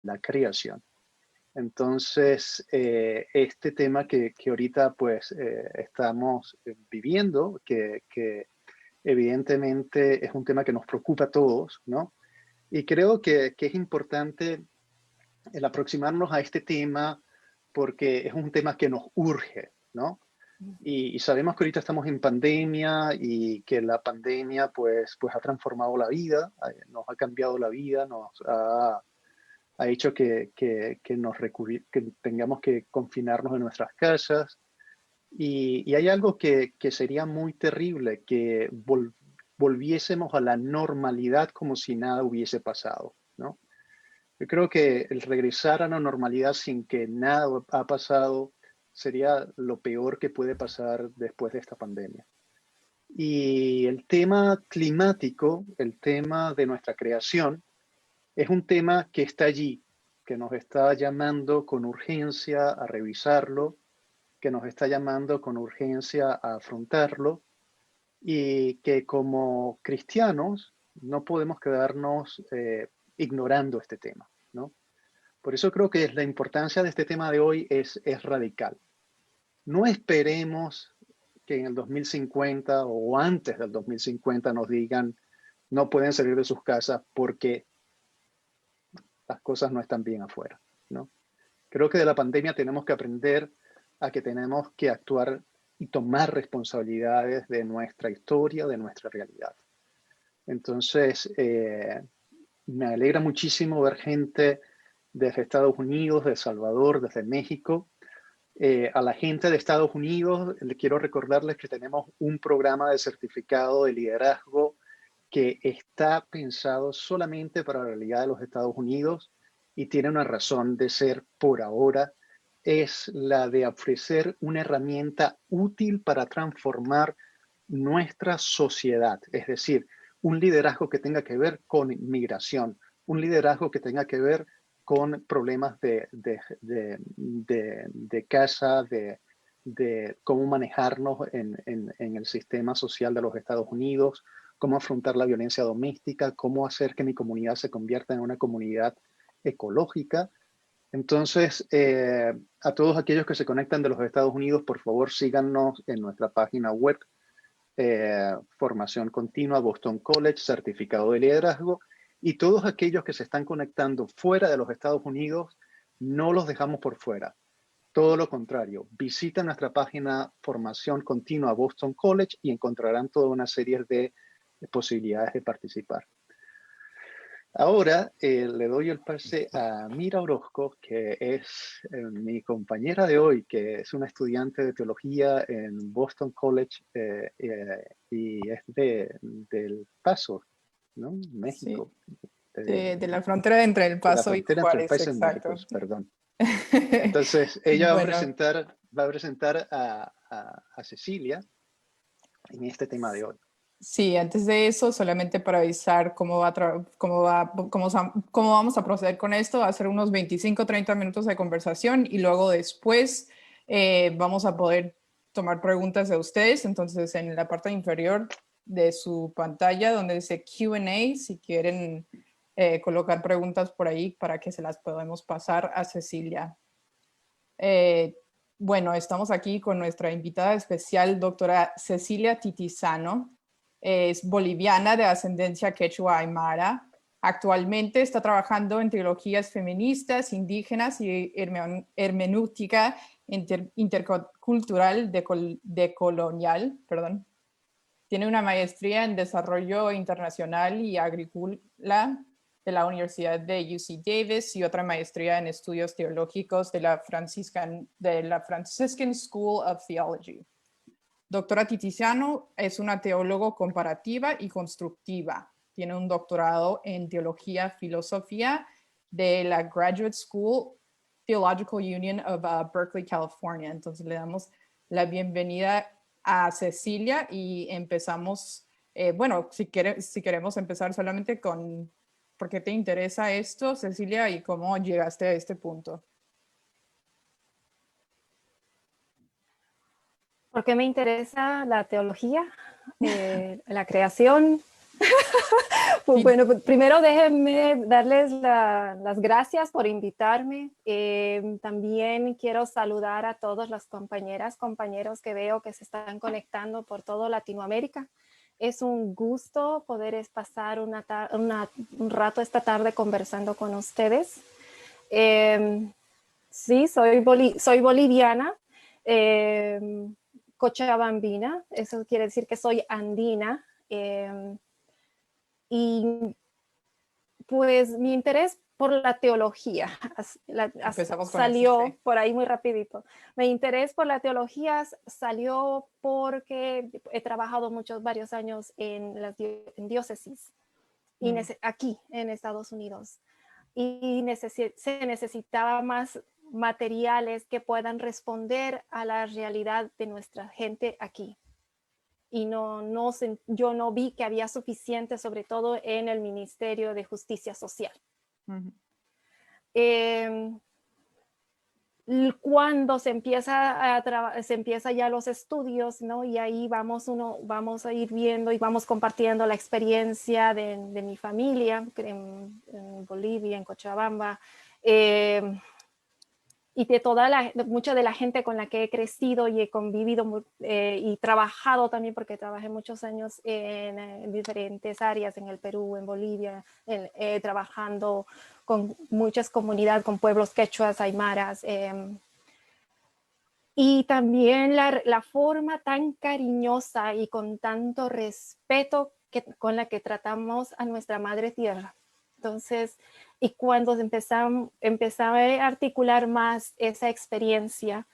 la creación. Entonces, este tema que ahorita pues estamos viviendo, que evidentemente es un tema que nos preocupa a todos, ¿no? Y creo que es importante el aproximarnos a este tema porque es un tema que nos urge, ¿no? Y sabemos que ahorita estamos en pandemia y que la pandemia pues ha transformado la vida, nos ha cambiado la vida, ha hecho que tengamos que confinarnos en nuestras casas. Y hay algo que sería muy terrible, que volviésemos a la normalidad como si nada hubiese pasado, ¿no? Yo creo que el regresar a la normalidad sin que nada ha pasado sería lo peor que puede pasar después de esta pandemia. Y el tema climático, el tema de nuestra creación, es un tema que está allí, que nos está llamando con urgencia a revisarlo, que nos está llamando con urgencia a afrontarlo y que como cristianos no podemos quedarnos ignorando este tema, ¿no? Por eso creo que la importancia de este tema de hoy es radical. No esperemos que en el 2050 o antes del 2050 nos digan no pueden salir de sus casas porque las cosas no están bien afuera, ¿no? Creo que de la pandemia tenemos que aprender a que tenemos que actuar y tomar responsabilidades de nuestra historia, de nuestra realidad. Entonces, me alegra muchísimo ver gente desde Estados Unidos, de El Salvador, desde México. A la gente de Estados Unidos, le quiero recordarles que tenemos un programa de certificado de liderazgo que está pensado solamente para la realidad de los Estados Unidos y tiene una razón de ser por ahora, es la de ofrecer una herramienta útil para transformar nuestra sociedad, es decir, un liderazgo que tenga que ver con migración, un liderazgo que tenga que ver con problemas de casa, de cómo manejarnos en el sistema social de los Estados Unidos, cómo afrontar la violencia doméstica, cómo hacer que mi comunidad se convierta en una comunidad ecológica. Entonces, a todos aquellos que se conectan de los Estados Unidos, por favor síganos en nuestra página web, Formación Continua Boston College, Certificado de Liderazgo, y todos aquellos que se están conectando fuera de los Estados Unidos, no los dejamos por fuera. Todo lo contrario, visiten nuestra página Formación Continua Boston College y encontrarán toda una serie de posibilidades de participar. Ahora le doy el pase a Mira Orozco, que es mi compañera de hoy, que es una estudiante de teología en Boston College y es del Paso, ¿no? Sí, México. de la frontera entre El De la Paso y frontera entre el Juárez, país y México, exacto. perdón. Entonces, ella Bueno, va a presentar a Cecilia en este tema de hoy. sí, antes de eso, solamente para avisar cómo vamos a proceder con esto, va a ser unos 25-30 minutos de conversación y luego después vamos a poder tomar preguntas de ustedes. Entonces, en la parte inferior de su pantalla, donde dice Q&A, si quieren colocar preguntas por ahí para que se las podamos pasar a Cecilia. Bueno, estamos aquí con nuestra invitada especial, doctora Cecilia Titizano. Es boliviana de ascendencia quechua aymara. Actualmente está trabajando en teologías feministas, indígenas y hermenéutica intercultural decolonial. Perdón. Tiene una maestría en desarrollo internacional y agrícola de la Universidad de UC Davis y otra maestría en estudios teológicos de la Franciscan School of Theology. Doctora Titizano es una teólogo comparativa y constructiva. Tiene un doctorado en teología filosofía de la Graduate School Theological Union of Berkeley, California. Entonces le damos la bienvenida a Cecilia y empezamos, bueno, si queremos empezar solamente con por qué te interesa esto, Cecilia, y cómo llegaste a este punto. ¿Por qué me interesa la teología, la creación? Sí. Bueno, pues primero déjenme darles las gracias por invitarme. También quiero saludar a todas las compañeros que veo que se están conectando por todo Latinoamérica. Es un gusto poder pasar un rato esta tarde conversando con ustedes. Sí, soy boliviana, cochabambina, eso quiere decir que soy andina. Y pues mi interés por la teología salió por ahí muy rapidito. Mi interés por la teología salió porque he trabajado varios años en diócesis y aquí en Estados Unidos. Y se necesitaba más materiales que puedan responder a la realidad de nuestra gente aquí. Y yo no vi que había suficiente, sobre todo en el Ministerio de Justicia Social. Cuando se empieza ya los estudios, ¿no? Y ahí vamos a ir viendo y vamos compartiendo la experiencia de mi familia en Bolivia, en Cochabamba, y de mucha de la gente con la que he crecido y he convivido y trabajado también, porque trabajé muchos años en diferentes áreas, en el Perú, en Bolivia, trabajando con muchas comunidades, con pueblos quechuas, aymaras, y también la forma tan cariñosa y con tanto respeto con la que tratamos a nuestra madre tierra. Entonces, y cuando empecé a articular más esa experiencia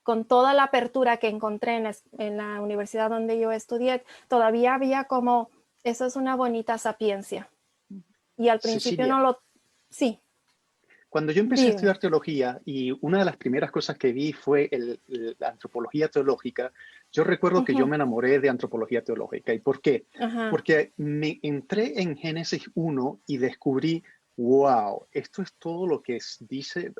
con toda la apertura que encontré en la universidad donde yo estudié, todavía había como, eso es una bonita sapiencia. Y al principio Cecilia, sí. cuando yo empecé a Dime. estudiar teología y una de las primeras cosas que vi fue la antropología teológica, yo recuerdo que yo me enamoré de antropología teológica. ¿Y por qué? Porque me entré en Génesis 1 y descubrí, wow, esto es todo lo que dice,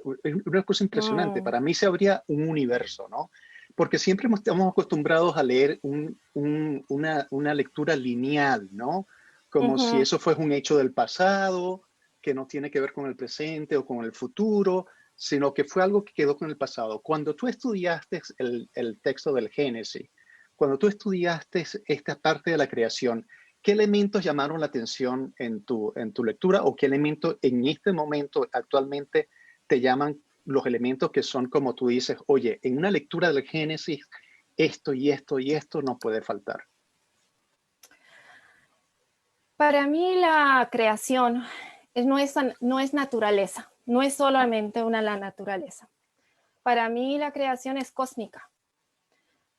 una cosa impresionante. Para mí se abría un universo, ¿no? Porque siempre estamos acostumbrados a leer una lectura lineal, ¿no? Como si eso fuese un hecho del pasado, que no tiene que ver con el presente o con el futuro, sino que fue algo que quedó con el pasado. Cuando tú estudiaste el texto del Génesis, cuando tú estudiaste esta parte de la creación, ¿qué elementos llamaron la atención en tu lectura o qué elementos en este momento actualmente te llaman los elementos que son como tú dices, oye, en una lectura del Génesis, esto y esto y esto no puede faltar? Para mí la creación no es naturaleza, no es solamente la naturaleza. Para mí la creación es cósmica.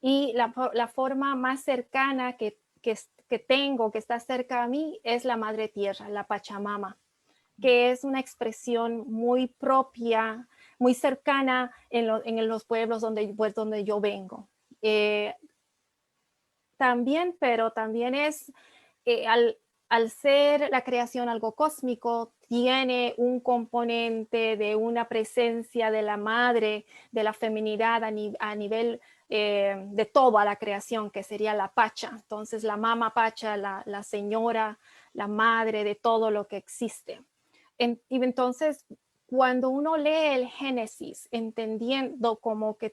Y la forma más cercana que tengo, que está cerca a mí, es la Madre Tierra, la Pachamama, que es una expresión muy propia, muy cercana en los pueblos donde yo vengo. Pero también es, al ser la creación algo cósmico, tiene un componente de una presencia de la madre, de la feminidad a nivel de toda la creación, que sería la Pacha. Entonces, la Mama Pacha, la señora, la madre de todo lo que existe. Y entonces, cuando uno lee el Génesis, entendiendo como que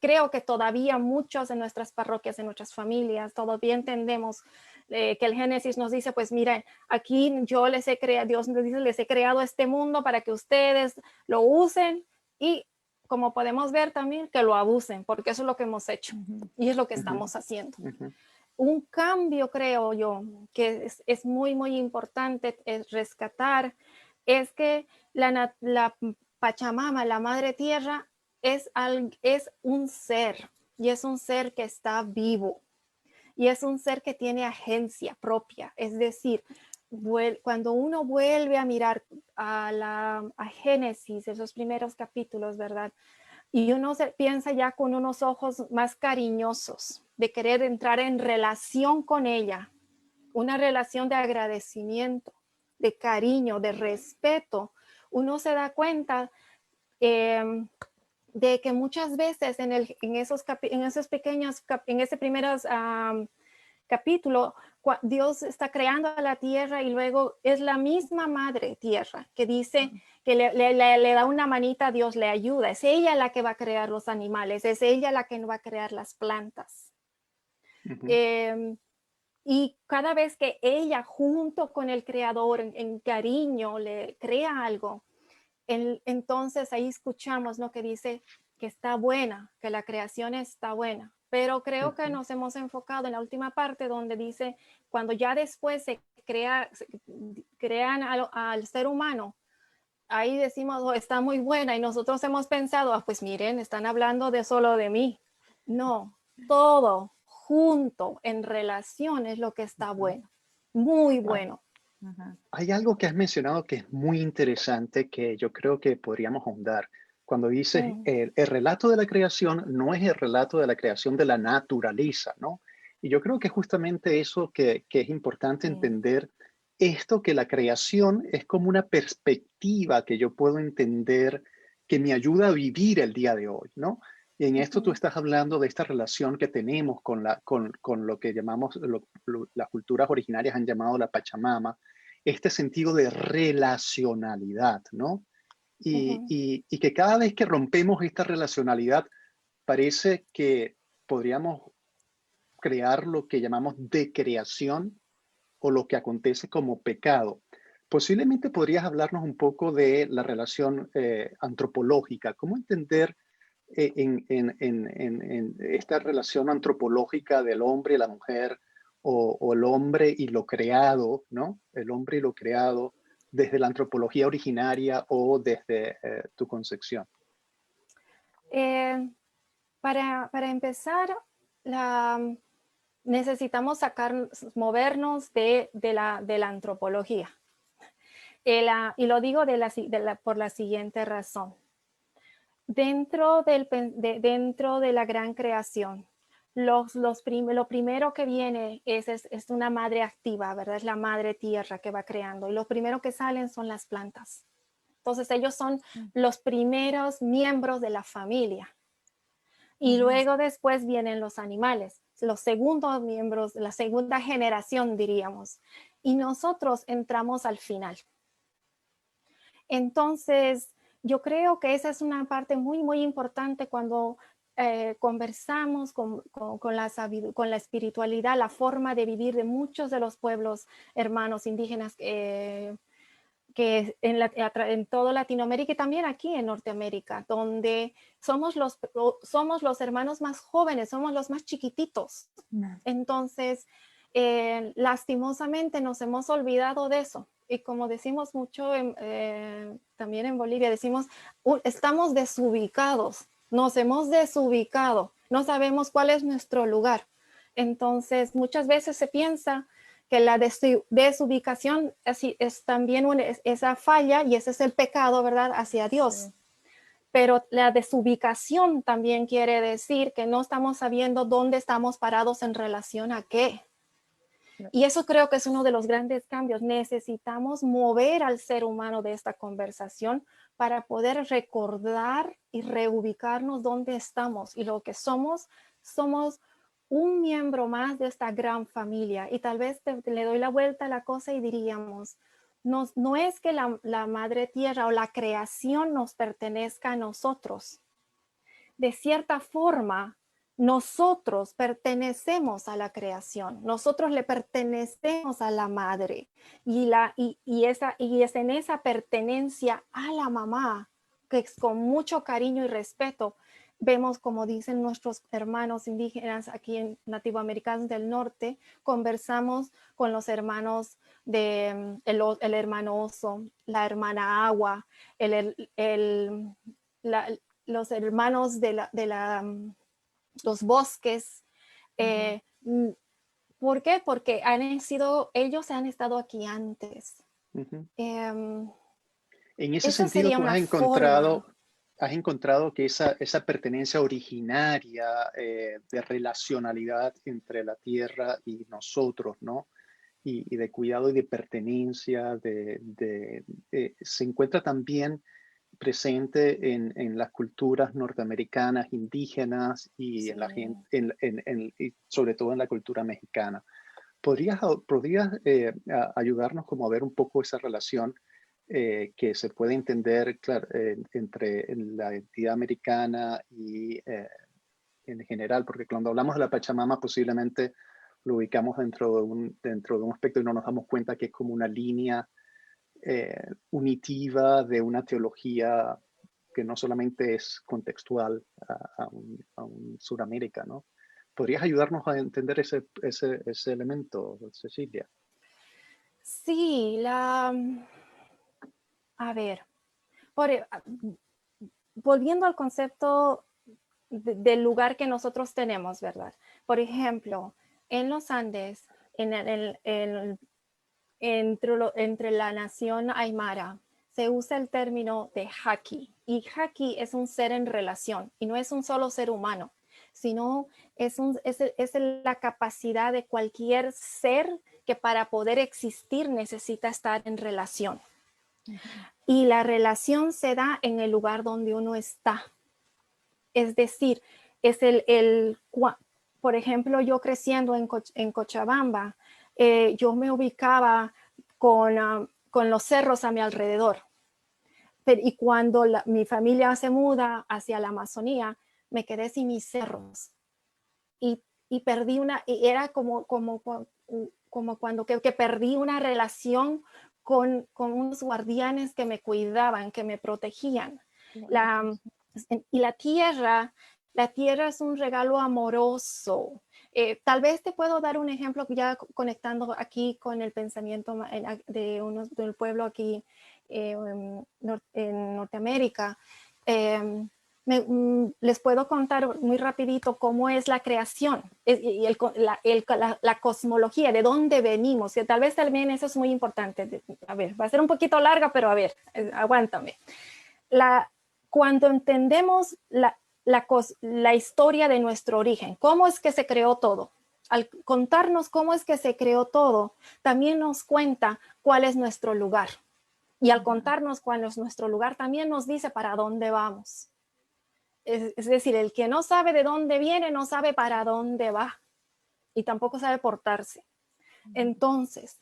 creo que todavía muchos en nuestras parroquias, en nuestras familias, todavía entendemos que el Génesis nos dice, pues miren, aquí Dios nos dice, les he creado este mundo para que ustedes lo usen y, como podemos ver también, que lo abusen, porque eso es lo que hemos hecho y es lo que estamos haciendo. Un cambio, creo yo, que es muy, muy importante rescatar, es que la Pachamama, la Madre Tierra, es un ser, y es un ser que está vivo, y es un ser que tiene agencia propia. Es decir, cuando uno vuelve a mirar a Génesis, esos primeros capítulos, ¿verdad? Y uno piensa ya con unos ojos más cariñosos, de querer entrar en relación con ella, una relación de agradecimiento, de cariño, de respeto. Uno se da cuenta de que muchas veces en esos primeros capítulo, Dios está creando a la tierra y luego es la misma madre tierra que dice que le da una manita a Dios, le ayuda. Es ella la que va a crear los animales, es ella la que va a crear las plantas. Y cada vez que ella junto con el creador en cariño le crea algo, entonces ahí escuchamos lo que dice que está buena, que la creación está buena. Pero creo que nos hemos enfocado en la última parte donde dice cuando ya después crean al ser humano, ahí decimos, oh, está muy buena y nosotros hemos pensado, pues miren, están hablando de solo de mí. No, todo junto en relación es lo que está bueno, muy bueno. Hay algo que has mencionado que es muy interesante que yo creo que podríamos ahondar. Cuando dices el relato de la creación no es el relato de la creación de la naturaleza, ¿no? Y yo creo que justamente eso que es importante entender, esto que la creación es como una perspectiva que yo puedo entender que me ayuda a vivir el día de hoy, ¿no? Y en esto tú estás hablando de esta relación que tenemos con lo que llamamos, las culturas originarias han llamado la Pachamama, este sentido de relacionalidad, ¿no? Y que cada vez que rompemos esta relacionalidad, parece que podríamos crear lo que llamamos decreación o lo que acontece como pecado. Posiblemente podrías hablarnos un poco de la relación antropológica, cómo entender en esta relación antropológica del hombre y la mujer o el hombre y lo creado, ¿no? El hombre y lo creado desde la antropología originaria o desde tu concepción. Para empezar, necesitamos movernos de la antropología. Y lo digo por la siguiente razón. Dentro de la gran creación, lo primero que viene es una madre activa, ¿verdad? Es la madre tierra que va creando. Y lo primero que salen son las plantas. Entonces ellos son los primeros miembros de la familia. Y luego después vienen los animales, los segundos miembros, la segunda generación diríamos. Y nosotros entramos al final. Entonces, yo creo que esa es una parte muy, muy importante cuando conversamos con la espiritualidad, la forma de vivir de muchos de los pueblos hermanos indígenas que en toda Latinoamérica y también aquí en Norteamérica, donde somos los hermanos más jóvenes, somos los más chiquititos. Entonces, lastimosamente nos hemos olvidado de eso. Y como decimos mucho también en Bolivia, decimos, estamos desubicados, nos hemos desubicado, no sabemos cuál es nuestro lugar. Entonces, muchas veces se piensa que la desubicación es también esa falla y ese es el pecado, ¿verdad?, hacia Dios. Sí. Pero la desubicación también quiere decir que no estamos sabiendo dónde estamos parados en relación a qué. Y eso creo que es uno de los grandes cambios. Necesitamos mover al ser humano de esta conversación para poder recordar y reubicarnos dónde estamos y lo que somos un miembro más de esta gran familia. Y tal vez le doy la vuelta a la cosa y diríamos, no es que la madre tierra o la creación nos pertenezca a nosotros. De cierta forma, nosotros pertenecemos a la creación, nosotros le pertenecemos a la madre y es en esa pertenencia a la mamá que es con mucho cariño y respeto vemos, como dicen nuestros hermanos indígenas aquí en nativoamericanos del norte, conversamos con los hermanos el hermano oso, la hermana agua, los hermanos los bosques. ¿Por qué? Porque ellos han estado aquí antes. En ese Esa sentido, sería tú una has encontrado que esa pertenencia originaria de relacionalidad entre la tierra y nosotros, ¿no? Y de cuidado y de pertenencia, se encuentra también presente en las culturas norteamericanas, indígenas y, sí. y sobre todo en la cultura mexicana. ¿Podrías ayudarnos como a ver un poco esa relación que se puede entender, claro, entre la entidad americana y en general? Porque cuando hablamos de la Pachamama posiblemente lo ubicamos dentro de un aspecto y no nos damos cuenta que es como una línea unitiva de una teología que no solamente es contextual a un Suramérica, ¿no? ¿Podrías ayudarnos a entender ese elemento, Cecilia? Sí, a ver, por, e- a- volviendo al concepto del lugar que nosotros tenemos, ¿verdad? Por ejemplo, en los Andes, entre la nación Aymara, se usa el término de Haki. Y Haki es un ser en relación y no es un solo ser humano, sino es la capacidad de cualquier ser que para poder existir necesita estar en relación. Y la relación se da en el lugar donde uno está. Es decir, es por ejemplo, yo creciendo en Cochabamba, yo me ubicaba con los cerros a mi alrededor. Y cuando mi familia se muda hacia la Amazonía, me quedé sin mis cerros. Y perdí y era como cuando que perdí una relación con unos guardianes que me cuidaban, que me protegían. Y la tierra es un regalo amoroso. Tal vez te puedo dar un ejemplo ya conectando aquí con el pensamiento del pueblo aquí en Norteamérica. Les puedo contar muy rapidito cómo es la creación y la cosmología, de dónde venimos, que tal vez también eso es muy importante. A ver, va a ser un poquito larga, pero a ver, aguántame. Cuando entendemos la historia de nuestro origen, cómo es que se creó todo, al contarnos cómo es que se creó todo, también nos cuenta cuál es nuestro lugar. Y al contarnos cuál es nuestro lugar, también nos dice para dónde vamos. Es decir, el que no sabe de dónde viene, no sabe para dónde va. Y tampoco sabe portarse. Entonces,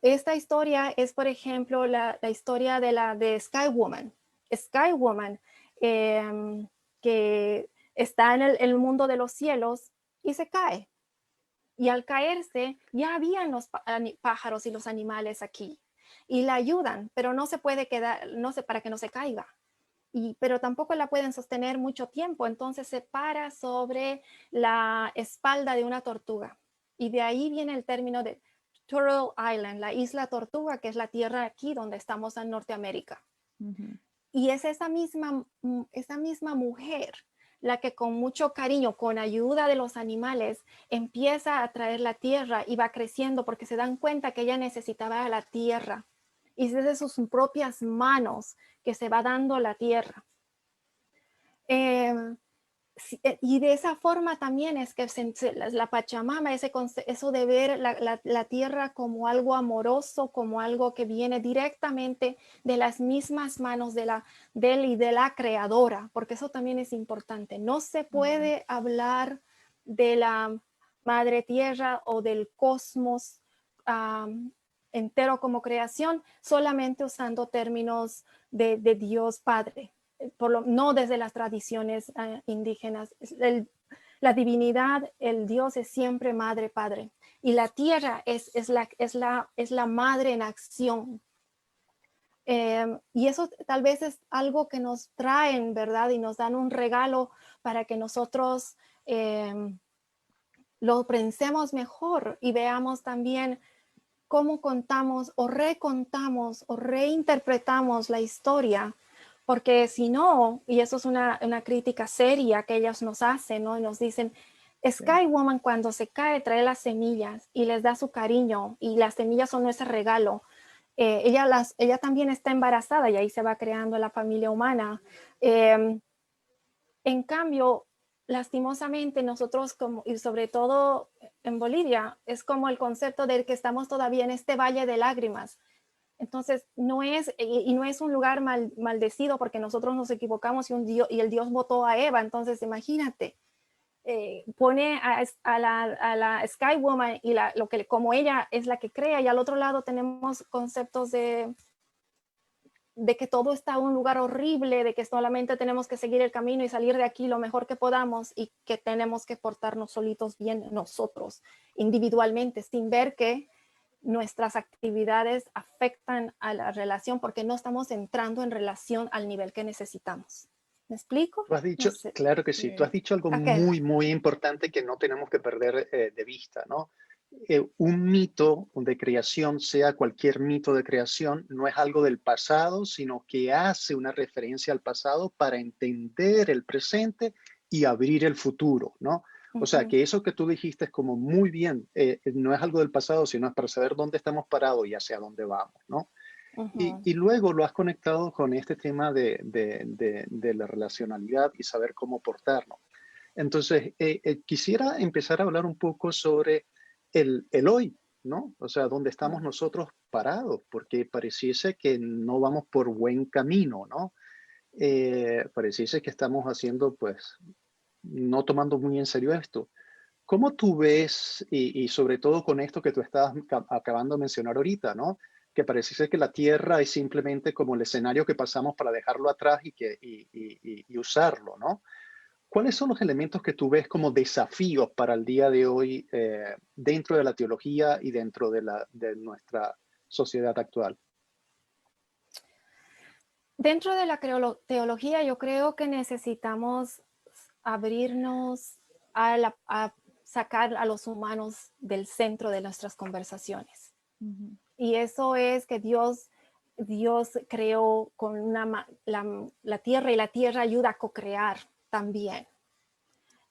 esta historia es, por ejemplo, la historia de Sky Woman. Sky Woman, que está en el mundo de los cielos y se cae. Y al caerse, ya habían los pájaros y los animales aquí. Y la ayudan, pero no se puede quedar, no sé, para que no se caiga. Pero tampoco la pueden sostener mucho tiempo, entonces se para sobre la espalda de una tortuga. Y de ahí viene el término de Turtle Island, la isla Tortuga, que es la tierra aquí donde estamos en Norteamérica. Y es esa misma mujer la que con mucho cariño, con ayuda de los animales, empieza a traer la tierra y va creciendo porque se dan cuenta que ella necesitaba la tierra. Y es desde sus propias manos que se va dando la tierra. Y de esa forma también es que la Pachamama, eso de ver la tierra como algo amoroso, como algo que viene directamente de las mismas manos de él y de la creadora, porque eso también es importante. No se puede hablar de la madre tierra o del cosmos entero como creación solamente usando términos de Dios Padre. No desde las tradiciones indígenas. La divinidad, el Dios es siempre madre, padre. Y la tierra es la madre en acción. Y eso tal vez es algo que nos traen, ¿verdad? Y nos dan un regalo para que nosotros lo pensemos mejor y veamos también cómo contamos o recontamos o reinterpretamos la historia. Porque si no, y eso es una crítica seria que ellas nos hacen, ¿no? Y nos dicen, Sky Woman cuando se cae trae las semillas y les da su cariño y las semillas son ese regalo. Ella también está embarazada y ahí se va creando la familia humana. En cambio, lastimosamente nosotros, y sobre todo en Bolivia, es como el concepto de que estamos todavía en este valle de lágrimas. Entonces, no es un lugar maldecido porque nosotros nos equivocamos y el Dios votó a Eva. Entonces, imagínate, pone a la Sky Woman y como ella es la que crea, y al otro lado tenemos conceptos de que todo está en un lugar horrible, de que solamente tenemos que seguir el camino y salir de aquí lo mejor que podamos, y que tenemos que portarnos solitos bien nosotros, individualmente, sin ver que nuestras actividades afectan a la relación, porque no estamos entrando en relación al nivel que necesitamos. ¿Me explico? Tú has No dicho, sé. claro que sí, tú has dicho algo Ok. muy, muy importante que no tenemos que perder de vista, ¿no? Un mito de creación, sea cualquier mito de creación, no es algo del pasado, sino que hace una referencia al pasado para entender el presente y abrir el futuro, ¿no? O sea, que eso que tú dijiste es como muy bien, no es algo del pasado, sino es para saber dónde estamos parados y hacia dónde vamos, ¿no? Y luego lo has conectado con este tema de la relacionalidad y saber cómo portarnos. Entonces, quisiera empezar a hablar un poco sobre el hoy, ¿no? O sea, dónde estamos nosotros parados, porque pareciese que no vamos por buen camino, ¿no? Pareciese que estamos haciendo, pues, no tomando muy en serio esto. ¿Cómo tú ves, y sobre todo con esto que tú estabas acabando de mencionar ahorita, ¿no? Que pareciese que la Tierra es simplemente como el escenario que pasamos para dejarlo atrás y usarlo, ¿no? ¿Cuáles son los elementos que tú ves como desafíos para el día de hoy dentro de la teología y dentro de nuestra sociedad actual? Dentro de la teología, yo creo que necesitamos abrirnos a sacar a los humanos del centro de nuestras conversaciones. Y eso es que Dios creó con la tierra, y la tierra ayuda a co-crear también.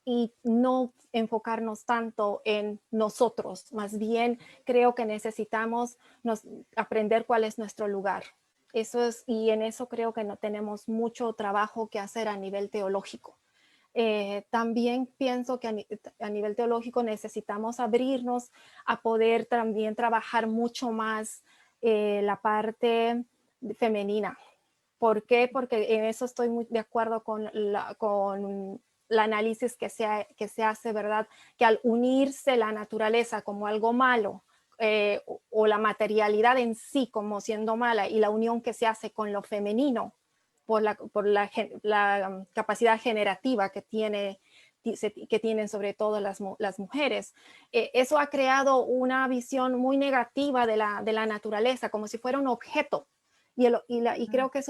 Y no enfocarnos tanto en nosotros, más bien creo que necesitamos aprender cuál es nuestro lugar. Y en eso creo que no tenemos mucho trabajo que hacer a nivel teológico. También pienso que a nivel teológico necesitamos abrirnos a poder también trabajar mucho más la parte femenina. ¿Por qué? Porque en eso estoy muy de acuerdo con el análisis que se hace, ¿verdad? Que al unirse la naturaleza como algo malo, o la materialidad en sí como siendo mala, y la unión que se hace con lo femenino por la capacidad generativa que tienen sobre todo las mujeres, eso ha creado una visión muy negativa de la naturaleza, como si fuera un objeto. Y creo que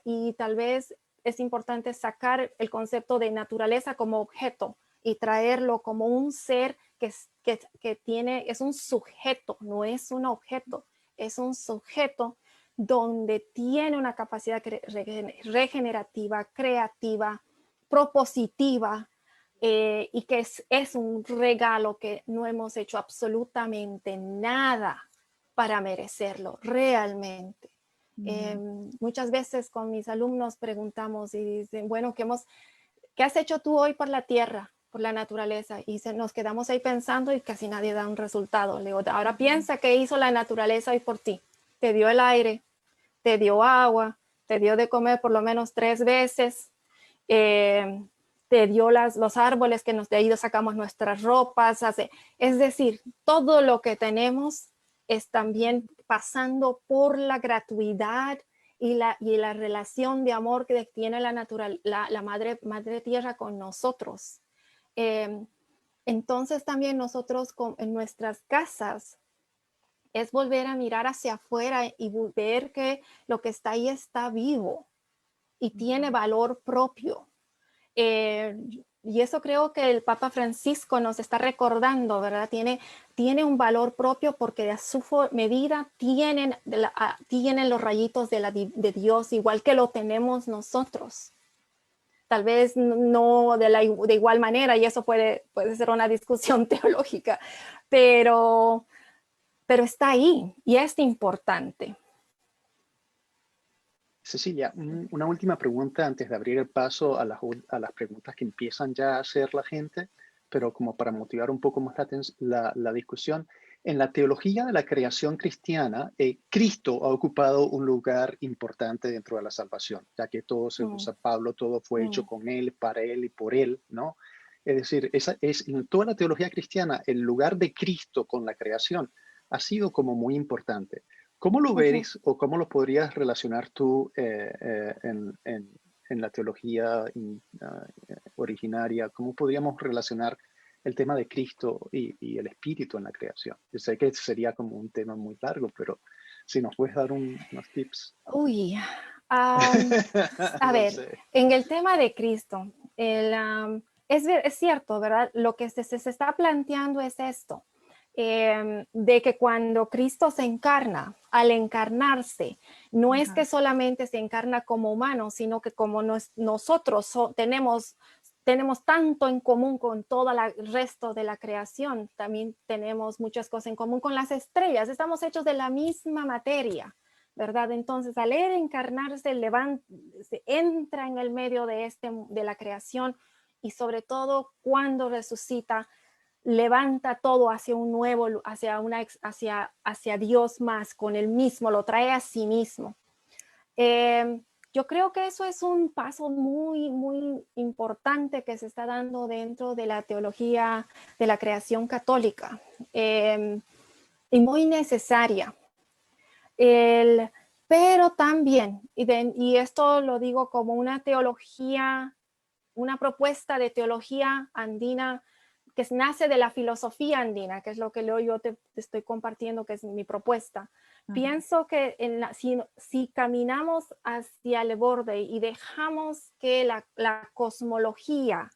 y tal vez es importante sacar el concepto de naturaleza como objeto y traerlo como un ser que es un sujeto, no es un objeto, es un sujeto donde tiene una capacidad regenerativa, creativa, propositiva, y que es un regalo que no hemos hecho absolutamente nada para merecerlo realmente. Muchas veces con mis alumnos preguntamos y dicen, bueno, ¿qué has hecho tú hoy por la tierra, por la naturaleza? Y nos quedamos ahí pensando y casi nadie da un resultado. Le digo, ahora piensa qué hizo la naturaleza hoy por ti. Te dio el aire, te dio agua, te dio de comer por lo menos 3 veces, te dio los árboles que de ahí sacamos nuestras ropas. Es decir, todo lo que tenemos es también pasando por la gratuidad y la relación de amor que tiene la madre tierra con nosotros. Entonces también nosotros en nuestras casas es volver a mirar hacia afuera y ver que lo que está ahí está vivo y tiene valor propio. Y eso creo que el Papa Francisco nos está recordando, ¿verdad? Tiene un valor propio porque a su medida tienen los rayitos de Dios, igual que lo tenemos nosotros. Tal vez no de igual manera, y eso puede ser una discusión teológica, pero está ahí y es importante. Cecilia, una última pregunta antes de abrir el paso a las preguntas que empiezan ya a hacer la gente, pero como para motivar un poco más la discusión. En la teología de la creación cristiana, Cristo ha ocupado un lugar importante dentro de la salvación, ya que todo, según San Pablo, todo fue hecho con Él, para Él y por Él, ¿no? Es decir, esa es en toda la teología cristiana, el lugar de Cristo con la creación ha sido como muy importante. ¿Cómo lo Ujú. ves o cómo lo podrías relacionar tú en la teología originaria? ¿Cómo podríamos relacionar el tema de Cristo y el Espíritu en la creación? Yo sé que sería como un tema muy largo, pero si nos puedes dar unos tips. Uy, am, a No ver, sé. en el tema de Cristo, es cierto, ¿verdad? Lo que se está planteando es esto, de que cuando Cristo se encarna, al encarnarse, no es que Ajá. solamente se encarna como humano, sino que como nosotros tenemos tanto en común con todo el resto de la creación, también tenemos muchas cosas en común con las estrellas, estamos hechos de la misma materia, ¿verdad? Entonces, al él encarnarse, se entra en el medio de la creación y sobre todo cuando resucita, levanta todo hacia un nuevo, hacia Dios más, con el mismo, lo trae a sí mismo. Yo creo que eso es un paso muy, muy importante que se está dando dentro de la teología de la creación católica y muy necesaria. Pero también, y esto lo digo como una teología, una propuesta de teología andina que nace de la filosofía andina, que es lo que yo te estoy compartiendo, que es mi propuesta. Ajá. Pienso que si caminamos hacia el borde y dejamos que la cosmología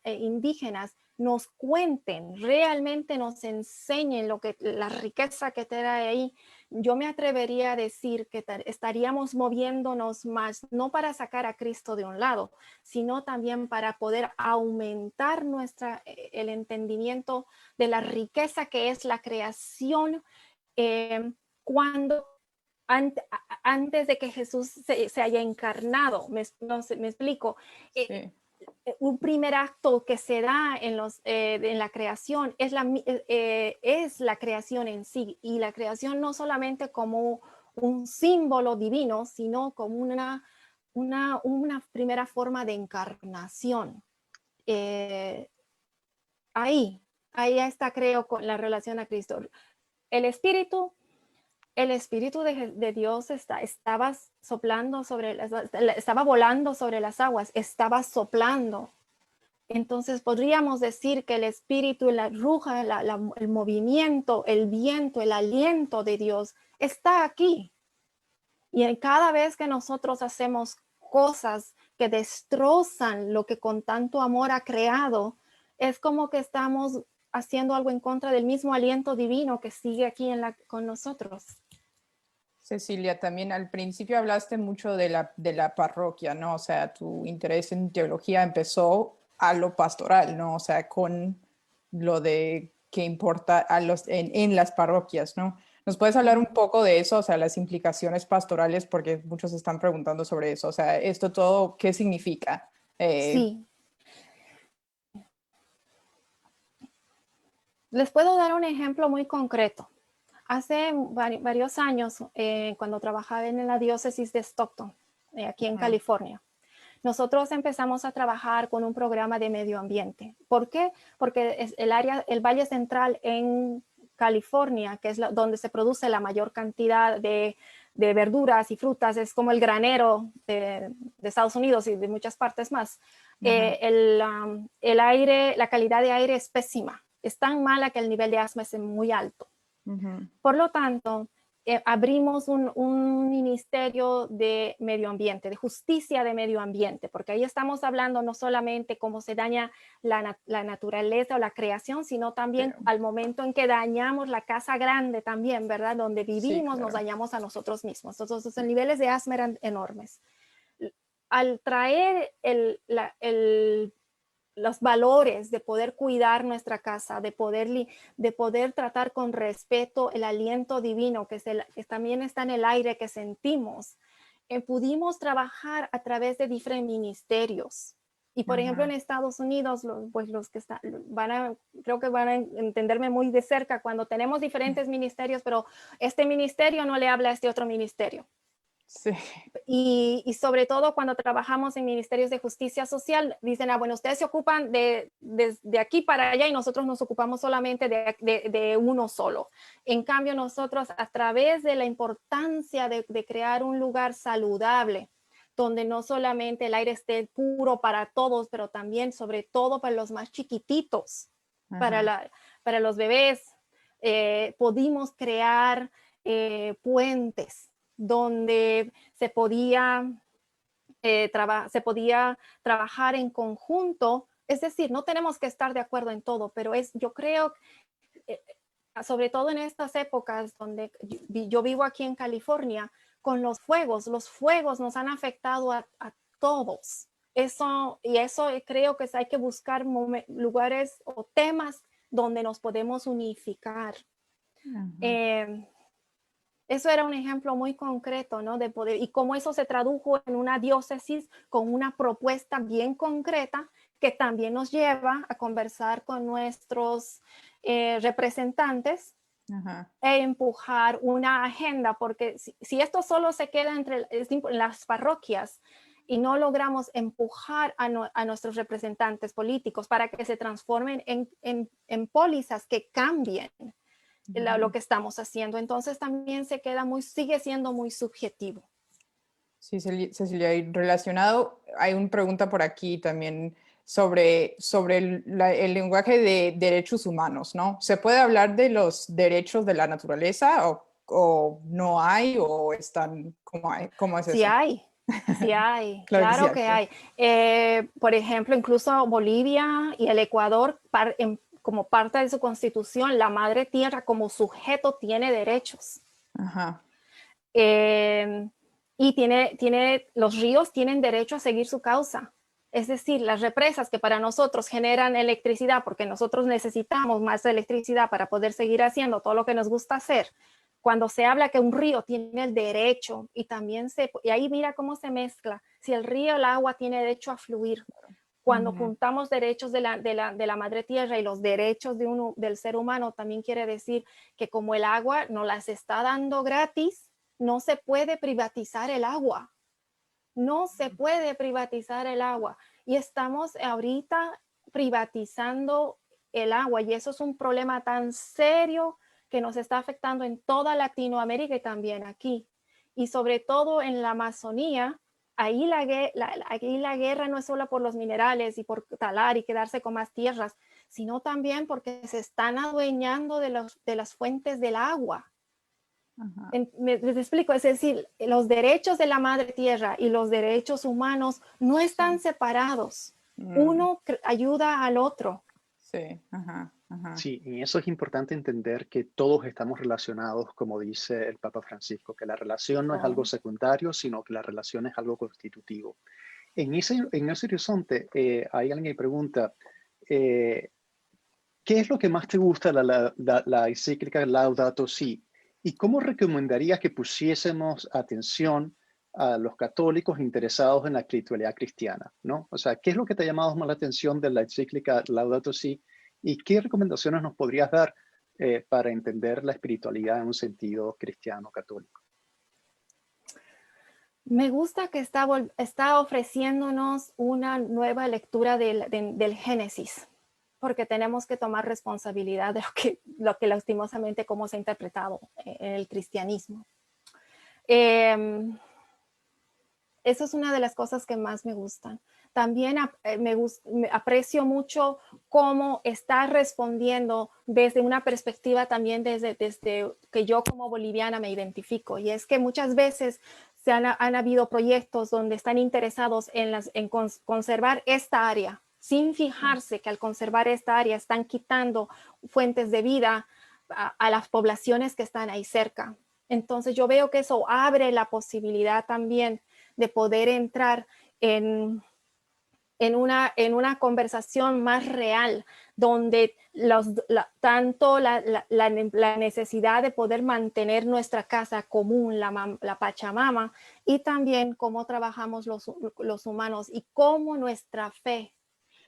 indígenas nos cuenten, realmente nos enseñen la riqueza que trae ahí, yo me atrevería a decir que estaríamos moviéndonos más, no para sacar a Cristo de un lado, sino también para poder aumentar el entendimiento de la riqueza que es la creación cuando antes de que Jesús se haya encarnado. No sé, me explico. Sí. Un primer acto que se da en la creación es la creación en sí, y la creación no solamente como un símbolo divino, sino como una primera forma de encarnación. Eh, ahí, ahí está, creo, con la relación a Cristo. El Espíritu el Espíritu de Dios estaba estaba volando sobre las aguas, estaba soplando. Entonces podríamos decir que el Espíritu, la ruja, el movimiento, el viento, el aliento de Dios está aquí. Y cada vez que nosotros hacemos cosas que destrozan lo que con tanto amor ha creado, es como que estamos haciendo algo en contra del mismo aliento divino que sigue aquí con nosotros. Cecilia, también al principio hablaste mucho de la parroquia, ¿no? O sea, tu interés en teología empezó a lo pastoral, ¿no? O sea, con lo de qué importa en las parroquias, ¿no? ¿Nos puedes hablar un poco de eso? O sea, las implicaciones pastorales, porque muchos están preguntando sobre eso. O sea, esto todo, ¿qué significa? Sí. Les puedo dar un ejemplo muy concreto. Hace varios años, cuando trabajaba en la diócesis de Stockton, aquí en California, nosotros empezamos a trabajar con un programa de medio ambiente. ¿Por qué? Porque es el Valle Central en California, que es donde se produce la mayor cantidad de verduras y frutas, es como el granero de Estados Unidos y de muchas partes más. El aire, la calidad de aire es pésima, es tan mala que el nivel de asma es muy alto. Por lo tanto, abrimos un ministerio de medio ambiente, de justicia de medio ambiente, porque ahí estamos hablando no solamente cómo se daña la naturaleza o la creación, sino también al momento en que dañamos la casa grande también, ¿verdad? Donde vivimos, claro. nos dañamos a nosotros mismos. Entonces, los niveles de asma eran enormes. Al traer los valores de poder cuidar nuestra casa, de poder tratar con respeto el aliento divino que también está en el aire que sentimos, pudimos trabajar a través de diferentes ministerios. Y por ejemplo, en Estados Unidos, pues los que creo que van a entenderme muy de cerca cuando tenemos diferentes ministerios, pero este ministerio no le habla a este otro ministerio. Sí. Y sobre todo cuando trabajamos en ministerios de justicia social, dicen, bueno, ustedes se ocupan de aquí para allá y nosotros nos ocupamos solamente de uno solo. En cambio, nosotros a través de la importancia de crear un lugar saludable, donde no solamente el aire esté puro para todos, pero también, sobre todo, para los más chiquititos, para los bebés, pudimos crear puentes donde se podía trabajar en conjunto. Es decir, no tenemos que estar de acuerdo en todo, pero yo creo, sobre todo en estas épocas donde yo vivo aquí en California, con los fuegos nos han afectado a todos. Eso creo que hay que buscar lugares o temas donde nos podemos unificar. Eso era un ejemplo muy concreto, ¿no? De poder, y cómo eso se tradujo en una diócesis con una propuesta bien concreta que también nos lleva a conversar con nuestros representantes e empujar una agenda, porque si esto solo se queda entre las parroquias y no logramos empujar a nuestros representantes políticos para que se transformen en pólizas que cambien lo que estamos haciendo, entonces también sigue siendo muy subjetivo. Sí, Cecilia, y relacionado, hay una pregunta por aquí también sobre el lenguaje de derechos humanos, ¿no? ¿Se puede hablar de los derechos de la naturaleza o no hay o están, ¿cómo es Sí eso? hay, claro que hay. Por ejemplo, incluso Bolivia y el Ecuador, como parte de su constitución, la madre tierra como sujeto tiene derechos. Y los ríos tienen derecho a seguir su causa. Es decir, las represas que para nosotros generan electricidad, porque nosotros necesitamos más electricidad para poder seguir haciendo todo lo que nos gusta hacer. Cuando se habla que un río tiene el derecho y ahí mira cómo se mezcla. Si el río, el agua tiene derecho a fluir. Cuando juntamos derechos de la madre tierra y los derechos del ser humano, también quiere decir que como el agua nos las está dando gratis, no se puede privatizar el agua. No se puede privatizar el agua. Y estamos ahorita privatizando el agua y eso es un problema tan serio que nos está afectando en toda Latinoamérica y también aquí. Y sobre todo en la Amazonía, ahí la guerra no es solo por los minerales y por talar y quedarse con más tierras, sino también porque se están adueñando de las fuentes del agua. Les explico, es decir, los derechos de la madre tierra y los derechos humanos no están separados. Uno ayuda al otro. Sí, Sí, y eso es importante entender que todos estamos relacionados, como dice el Papa Francisco, que la relación no es algo secundario, sino que la relación es algo constitutivo. En ese horizonte, hay alguien que pregunta, ¿qué es lo que más te gusta de la encíclica Laudato Si? ¿Y cómo recomendarías que pusiésemos atención a los católicos interesados en la espiritualidad cristiana, ¿no? O sea, ¿qué es lo que te ha llamado más la atención de la encíclica Laudato Si? ¿Y qué recomendaciones nos podrías dar para entender la espiritualidad en un sentido cristiano católico? Me gusta que está ofreciéndonos una nueva lectura del Génesis, porque tenemos que tomar responsabilidad de lo que lastimosamente cómo se ha interpretado en el cristianismo. Eso es una de las cosas que más me gustan. También aprecio mucho cómo está respondiendo desde una perspectiva también desde que yo como boliviana me identifico. Y es que muchas veces han habido proyectos donde están interesados en conservar esta área, sin fijarse que al conservar esta área están quitando fuentes de vida a las poblaciones que están ahí cerca. Entonces yo veo que eso abre la posibilidad también de poder entrar en una conversación más real, donde tanto la necesidad de poder mantener nuestra casa común, la Pachamama, y también cómo trabajamos los humanos y cómo nuestra fe,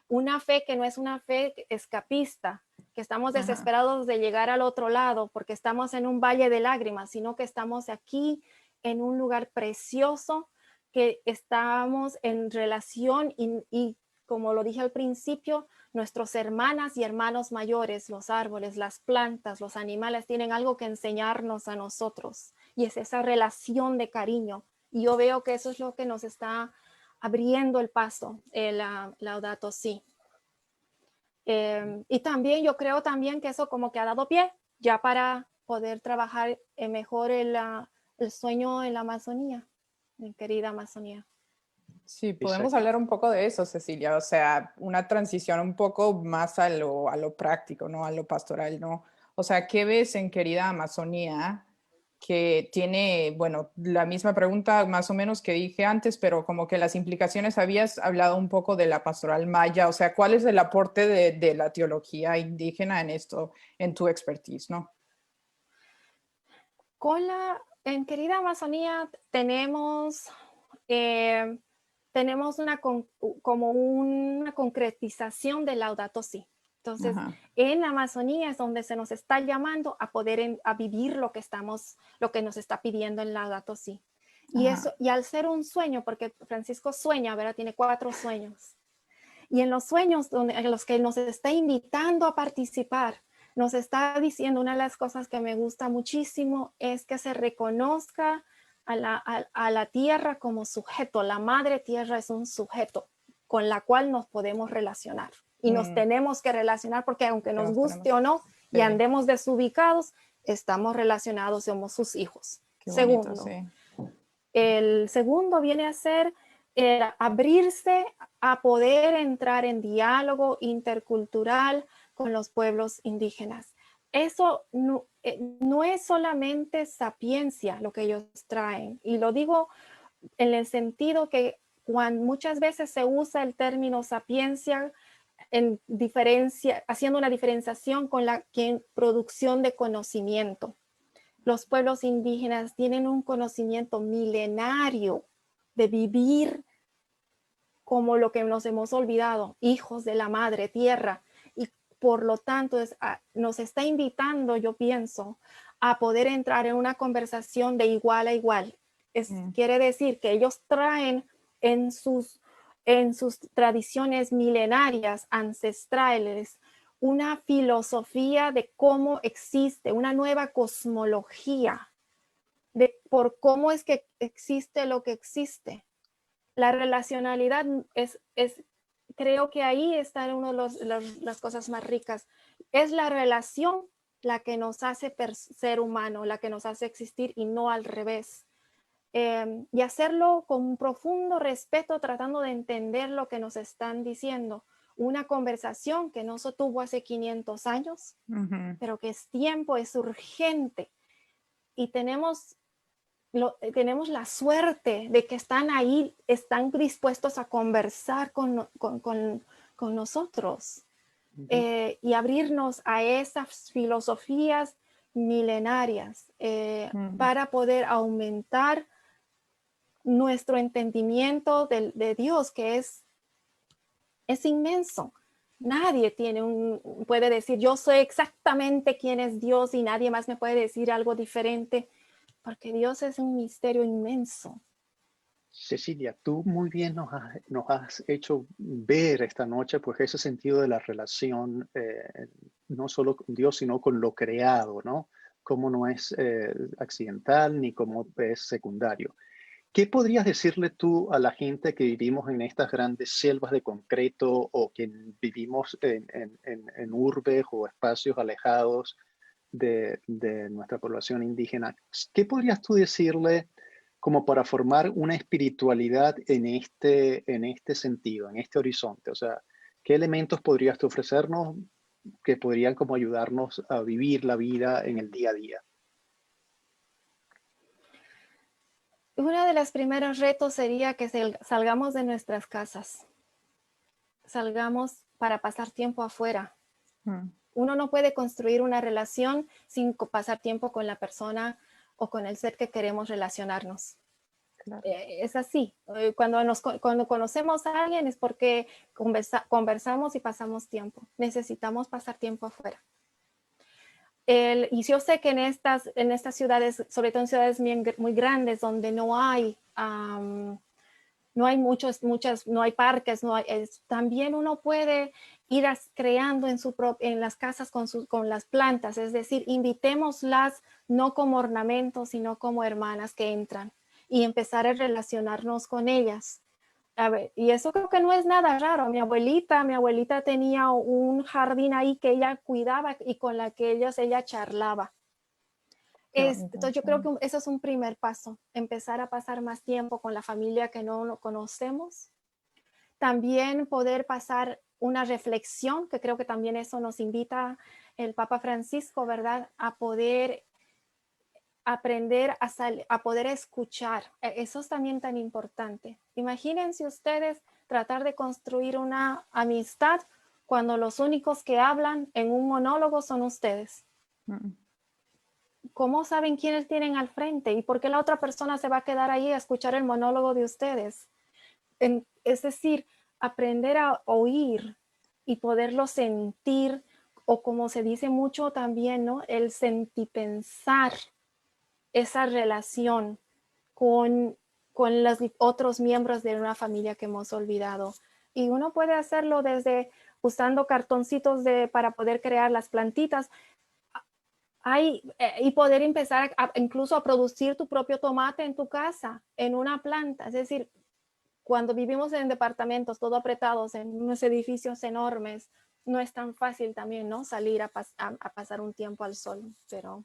una fe que no es una fe escapista, que estamos desesperados de llegar al otro lado porque estamos en un valle de lágrimas, sino que estamos aquí en un lugar precioso, que estamos en relación y como lo dije al principio, nuestros hermanas y hermanos mayores, los árboles, las plantas, los animales, tienen algo que enseñarnos a nosotros. Y es esa relación de cariño. Y yo veo que eso es lo que nos está abriendo el paso, Laudato Si. Y también yo creo también que eso como que ha dado pie ya para poder trabajar mejor el sueño en la Amazonía, en querida Amazonía. Sí, podemos Exacto. hablar un poco de eso, Cecilia, o sea, una transición un poco más a lo práctico, ¿no? A lo pastoral, ¿no? O sea, ¿qué ves en Querida Amazonía que tiene, bueno, la misma pregunta más o menos que dije antes, pero como que las implicaciones, habías hablado un poco de la pastoral maya, o sea, ¿cuál es el aporte de la teología indígena en esto, en tu expertise, ¿no? En querida Amazonía tenemos como una concretización del Laudato Si. Entonces, Ajá. en la Amazonía es donde se nos está llamando a poder a vivir lo que nos está pidiendo el Laudato Si. Y Ajá. eso, y al ser un sueño, porque Francisco sueña, ¿verdad? Tiene 4 sueños. Y en los sueños en los que nos está invitando a participar, nos está diciendo, una de las cosas que me gusta muchísimo es que se reconozca a la tierra como sujeto. La madre tierra es un sujeto con la cual nos podemos relacionar. Y nos tenemos que relacionar porque aunque nos guste o no y Sí, andemos desubicados, estamos relacionados, somos sus hijos. qué bonito, Segundo, sí. el segundo viene a ser abrirse a poder entrar en diálogo intercultural con los pueblos indígenas. Eso no es solamente sapiencia lo que ellos traen, y lo digo en el sentido que muchas veces se usa el término sapiencia haciendo una diferenciación con la producción de conocimiento. Los pueblos indígenas tienen un conocimiento milenario de vivir como lo que nos hemos olvidado, hijos de la madre tierra, y por lo tanto nos está invitando, yo pienso, a poder entrar en una conversación de igual a igual. Quiere decir que ellos traen en sus tradiciones milenarias, ancestrales, una filosofía de cómo existe, una nueva cosmología por cómo es que existe lo que existe. La relacionalidad creo que ahí está una de las cosas más ricas. Es la relación la que nos hace ser humano, la que nos hace existir y no al revés. Y hacerlo con un profundo respeto, tratando de entender lo que nos están diciendo. Una conversación que no se tuvo hace 500 años, pero que es tiempo, es urgente. Y tenemos la suerte de que están ahí, están dispuestos a conversar con nosotros y abrirnos a esas filosofías milenarias para poder aumentar nuestro entendimiento de Dios, que es inmenso. Nadie puede decir, yo sé exactamente quién es Dios y nadie más me puede decir algo diferente, porque Dios es un misterio inmenso. Cecilia, tú muy bien nos has hecho ver esta noche pues ese sentido de la relación no solo con Dios, sino con lo creado, ¿no? Cómo no es accidental ni cómo es secundario. ¿Qué podrías decirle tú a la gente que vivimos en estas grandes selvas de concreto o que vivimos en urbes o espacios alejados de nuestra población indígena? ¿Qué podrías tú decirle como para formar una espiritualidad en este sentido, en este horizonte? O sea, ¿qué elementos podrías tú ofrecernos que podrían como ayudarnos a vivir la vida en el día a día? Uno de los primeros retos sería que salgamos de nuestras casas, salgamos para pasar tiempo afuera. Uno no puede construir una relación sin pasar tiempo con la persona o con el ser que queremos relacionarnos. Claro. Es así. Cuando conocemos a alguien es porque conversamos y pasamos tiempo. Necesitamos pasar tiempo afuera. Y yo sé que en estas ciudades, sobre todo en ciudades muy grandes, donde no hay no hay parques, también uno puede ir creando en las casas con las plantas, es decir, invitémoslas no como ornamentos, sino como hermanas que entran y empezar a relacionarnos con ellas. A ver, y eso creo que no es nada raro. Mi abuelita tenía un jardín ahí que ella cuidaba y con la que ella charlaba. Entonces yo creo que eso es un primer paso, empezar a pasar más tiempo con la familia que no conocemos. También poder pasar una reflexión, que creo que también eso nos invita el Papa Francisco, ¿verdad? A poder aprender a poder escuchar. Eso es también tan importante. Imagínense ustedes tratar de construir una amistad cuando los únicos que hablan en un monólogo son ustedes. ¿Cómo saben quiénes tienen al frente? ¿Y por qué la otra persona se va a quedar ahí a escuchar el monólogo de ustedes? Es decir, aprender a oír y poderlo sentir, o como se dice mucho también, ¿no? El sentipensar esa relación con los otros miembros de una familia que hemos olvidado. Y uno puede hacerlo desde usando cartoncitos para poder crear las plantitas. Y poder empezar incluso a producir tu propio tomate en tu casa, en una planta. Es decir, cuando vivimos en departamentos todo apretados, en unos edificios enormes, no es tan fácil también, ¿no? Salir a pasar un tiempo al sol, pero...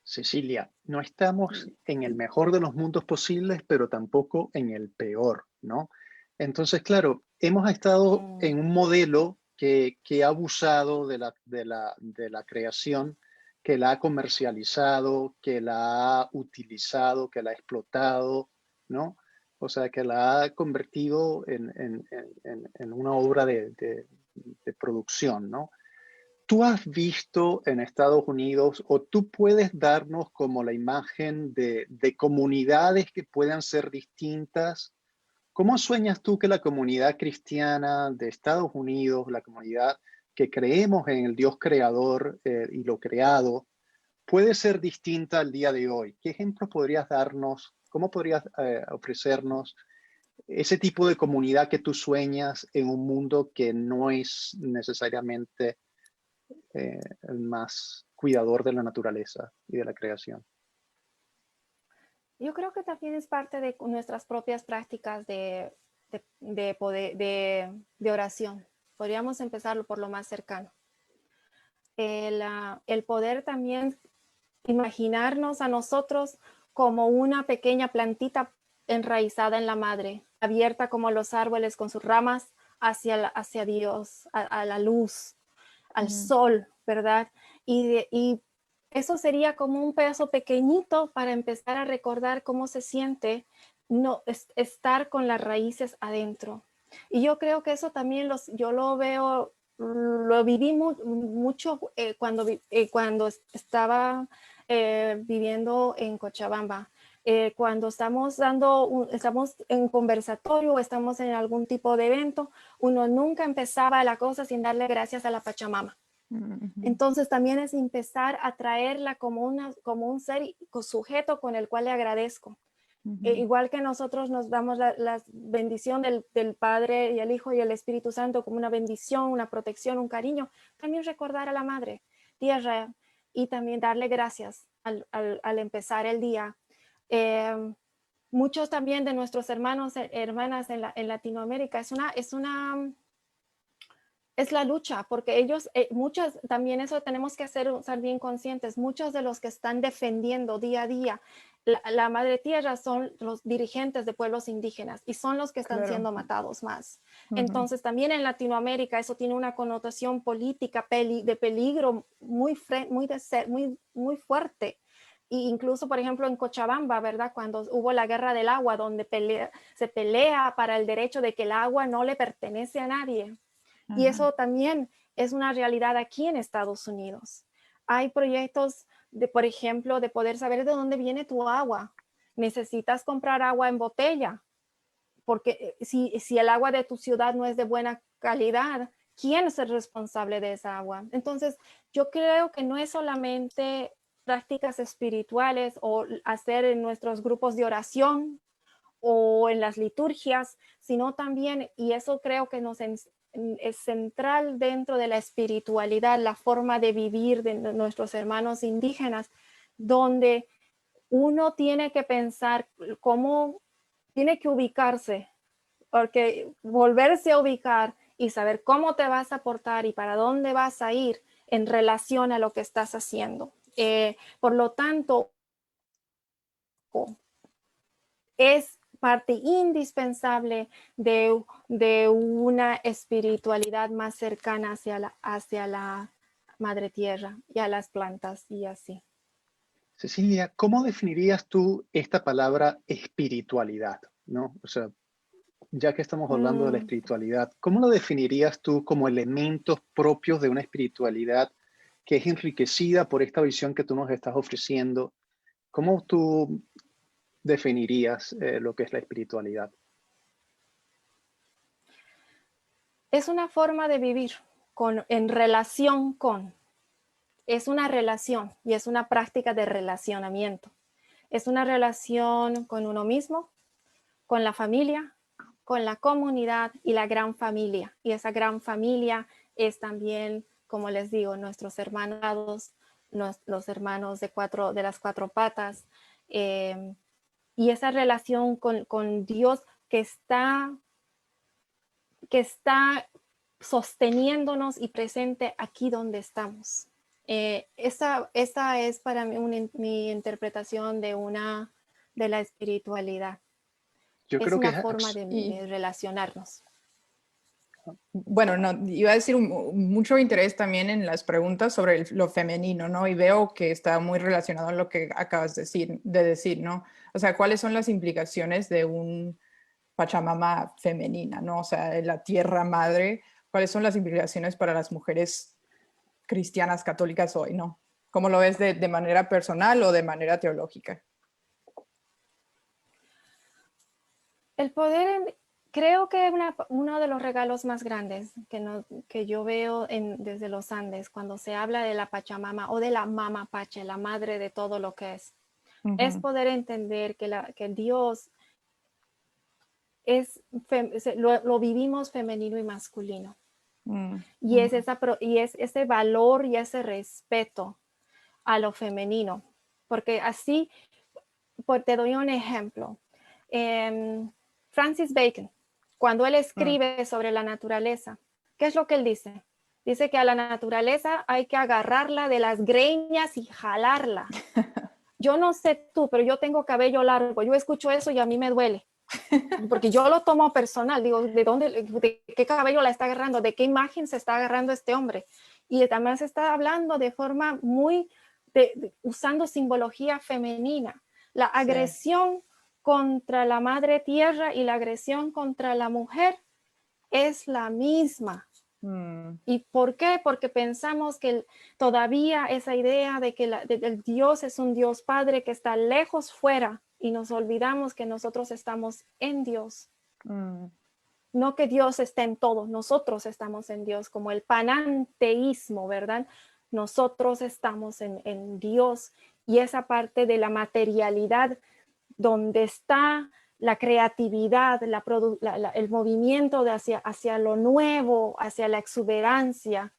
Cecilia, no estamos en el mejor de los mundos posibles, pero tampoco en el peor, ¿no? Entonces, claro, hemos estado en un modelo que ha abusado de la creación, que la ha comercializado, que la ha utilizado, que la ha explotado, ¿no? O sea, que la ha convertido en una obra de producción, ¿no? ¿Tú has visto en Estados Unidos o tú puedes darnos como la imagen de comunidades que puedan ser distintas? ¿Cómo sueñas tú que la comunidad cristiana de Estados Unidos, la comunidad que creemos en el Dios creador y lo creado, puede ser distinta al día de hoy? ¿Qué ejemplos podrías darnos? ¿Cómo podrías ofrecernos ese tipo de comunidad que tú sueñas en un mundo que no es necesariamente el más cuidador de la naturaleza y de la creación? Yo creo que también es parte de nuestras propias prácticas de oración. Podríamos empezarlo por lo más cercano. El poder también imaginarnos a nosotros como una pequeña plantita enraizada en la madre, abierta como los árboles con sus ramas hacia Dios, a la luz, al sol, ¿verdad? Y eso sería como un pedazo pequeñito para empezar a recordar cómo se siente estar con las raíces adentro. Y yo creo que eso también yo lo veo, lo viví mucho cuando estaba viviendo en Cochabamba. Cuando estamos en conversatorio o estamos en algún tipo de evento, uno nunca empezaba la cosa sin darle gracias a la Pachamama. Entonces también es empezar a traerla como un ser sujeto con el cual le agradezco. Igual que nosotros nos damos la bendición del Padre y el Hijo y el Espíritu Santo como una bendición, una protección, un cariño, también recordar a la Madre Tierra y también darle gracias al empezar el día. Muchos también de nuestros hermanos e hermanas en Latinoamérica es la lucha, porque ellos, muchos, también eso tenemos que ser bien conscientes, muchos de los que están defendiendo día a día la Madre Tierra son los dirigentes de pueblos indígenas y son los que están siendo matados más. Entonces también en Latinoamérica eso tiene una connotación política de peligro muy fuerte. Y incluso, por ejemplo, en Cochabamba, ¿verdad? Cuando hubo la guerra del agua, donde se pelea para el derecho de que el agua no le pertenece a nadie. Y eso también es una realidad aquí en Estados Unidos. Hay proyectos, por ejemplo, de poder saber de dónde viene tu agua. Necesitas comprar agua en botella, porque si el agua de tu ciudad no es de buena calidad, quién es el responsable de esa agua. Entonces, yo creo que no es solamente prácticas espirituales o hacer en nuestros grupos de oración o en las liturgias, sino también, y eso creo que es central dentro de la espiritualidad, la forma de vivir de nuestros hermanos indígenas, donde uno tiene que pensar cómo tiene que ubicarse, porque volverse a ubicar y saber cómo te vas a portar y para dónde vas a ir en relación a lo que estás haciendo. Por lo tanto, es parte indispensable de una espiritualidad más cercana hacia la madre tierra y a las plantas y así. Cecilia, ¿cómo definirías tú esta palabra espiritualidad? ¿No? O sea, ya que estamos hablando de la espiritualidad, ¿cómo lo definirías tú como elementos propios de una espiritualidad que es enriquecida por esta visión que tú nos estás ofreciendo? ¿Cómo tú definirías lo que es la espiritualidad? Es una forma de vivir en relación con. Es una relación y es una práctica de relacionamiento. Es una relación con uno mismo, con la familia, con la comunidad y la gran familia. Y esa gran familia es también, como les digo, nuestros hermanos, los hermanos de las cuatro patas. Y esa relación con Dios que está sosteniéndonos y presente aquí donde estamos. Esa es para mí mi interpretación de la espiritualidad. Yo Es creo que una forma de relacionarnos. Bueno, no, iba a decir mucho interés también en las preguntas sobre lo femenino, ¿no? Y veo que está muy relacionado a lo que acabas de decir, ¿no? O sea, ¿cuáles son las implicaciones de un Pachamama femenina, ¿no? O sea, de la tierra madre, ¿cuáles son las implicaciones para las mujeres cristianas católicas hoy, ¿no? ¿Cómo lo ves de manera personal o de manera teológica? El poder, creo que uno de los regalos más grandes que yo veo desde los Andes, cuando se habla de la Pachamama o de la Mama Pache, la madre de todo lo que es poder entender que Dios lo vivimos femenino y masculino. Y es ese valor y ese respeto a lo femenino. Porque así, te doy un ejemplo. Francis Bacon, cuando él escribe sobre la naturaleza, ¿qué es lo que él dice? Dice que a la naturaleza hay que agarrarla de las greñas y jalarla. Yo no sé tú, pero yo tengo cabello largo. Yo escucho eso y a mí me duele. Porque yo lo tomo personal. Digo, ¿de qué cabello la está agarrando? ¿De qué imagen se está agarrando este hombre? Y también se está hablando de forma muy, usando simbología femenina. La agresión contra la madre tierra y la agresión contra la mujer es la misma. ¿Y por qué? Porque pensamos que todavía esa idea de que el Dios es un Dios Padre que está lejos fuera y nos olvidamos que nosotros estamos en Dios. No que Dios esté en todos, nosotros estamos en Dios, como el pananteísmo, ¿verdad? Nosotros estamos en Dios y esa parte de la materialidad donde está la creatividad, el movimiento hacia lo nuevo, hacia la exuberancia,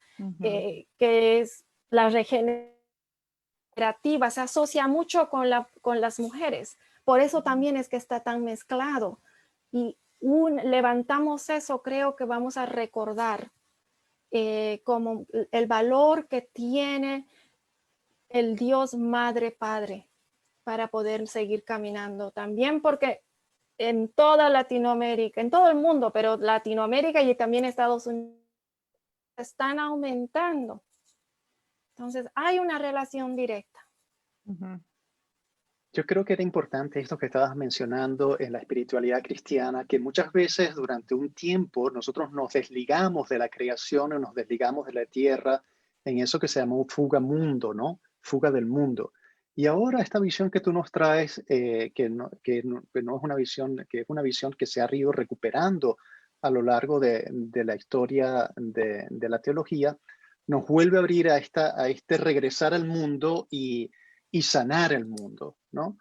que es la regenerativa, se asocia mucho con las mujeres. Por eso también es que está tan mezclado. Y levantamos eso, creo que vamos a recordar como el valor que tiene el Dios Madre Padre para poder seguir caminando. También porque en toda Latinoamérica, en todo el mundo, pero Latinoamérica y también Estados Unidos están aumentando. Entonces hay una relación directa. Yo creo que era importante esto que estabas mencionando en la espiritualidad cristiana, que muchas veces durante un tiempo nosotros nos desligamos de la creación o nos desligamos de la tierra en eso que se llamó fuga mundo, ¿no? Fuga del mundo. Y ahora esta visión que tú nos traes, que no es una visión, que es una visión que se ha ido recuperando a lo largo de la historia de la teología, nos vuelve a abrir a este regresar al mundo y sanar el mundo, ¿no?